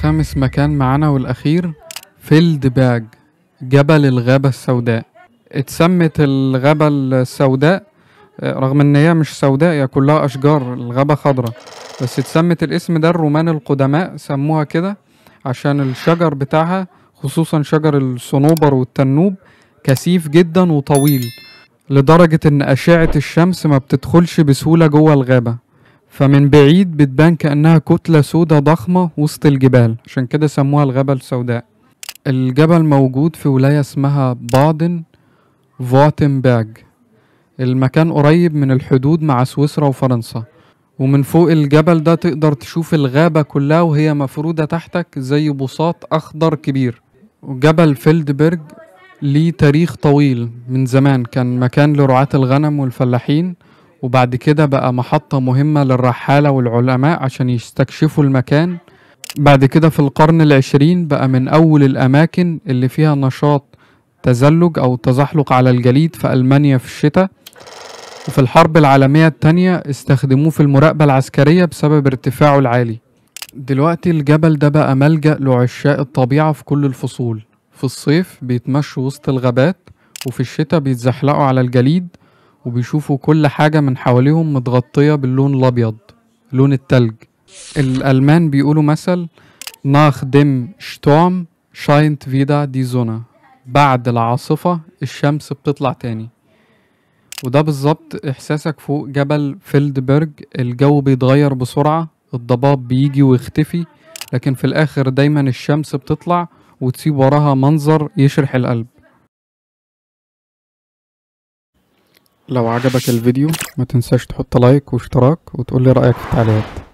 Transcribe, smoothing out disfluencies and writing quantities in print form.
خامس مكان معانا والأخير فيلدباج، جبل الغابة السوداء. اتسمت الغابة السوداء رغم ان هي مش سوداء، هي كلها اشجار، الغابة خضراء، بس اتسمت الاسم ده الرومان القدماء سموها كده عشان الشجر بتاعها، خصوصا شجر الصنوبر والتنوب، كثيف جدا وطويل لدرجة ان اشعة الشمس ما بتدخلش بسهولة جوه الغابة، فمن بعيد بتبان كأنها كتلة سودة ضخمة وسط الجبال، عشان كده سموها الغابة السوداء. الجبل موجود في ولاية اسمها بادن فوتنباج. المكان قريب من الحدود مع سويسرا وفرنسا، ومن فوق الجبل ده تقدر تشوف الغابة كلها وهي مفرودة تحتك زي بساط أخضر كبير. وجبل فيلدبرج ليه تاريخ طويل، من زمان كان مكان لرعاة الغنم والفلاحين، وبعد كده بقى محطة مهمة للرحالة والعلماء عشان يستكشفوا المكان. بعد كده في القرن العشرين بقى من أول الأماكن اللي فيها نشاط تزلج أو تزحلق على الجليد في ألمانيا في الشتاء. وفي الحرب العالمية التانية استخدموه في المراقبة العسكرية بسبب ارتفاعه العالي. دلوقتي الجبل ده بقى ملجأ لعشاق الطبيعة في كل الفصول. في الصيف بيتمشوا وسط الغابات، وفي الشتاء بيتزحلقوا على الجليد وبيشوفوا كل حاجة من حواليهم متغطية باللون الأبيض، لون التلج. الألمان بيقولوا مثل nach dem Sturm scheint wieder die Sonne، بعد العاصفة الشمس بتطلع تاني. وده بالظبط إحساسك فوق جبل فيلدبرج. الجو بيتغير بسرعة، الضباب بيجي ويختفي، لكن في الآخر دايما الشمس بتطلع وتسيب وراها منظر يشرح القلب. لو عجبك الفيديو ما تنساش تحط لايك واشتراك وتقولي رأيك في التعليقات.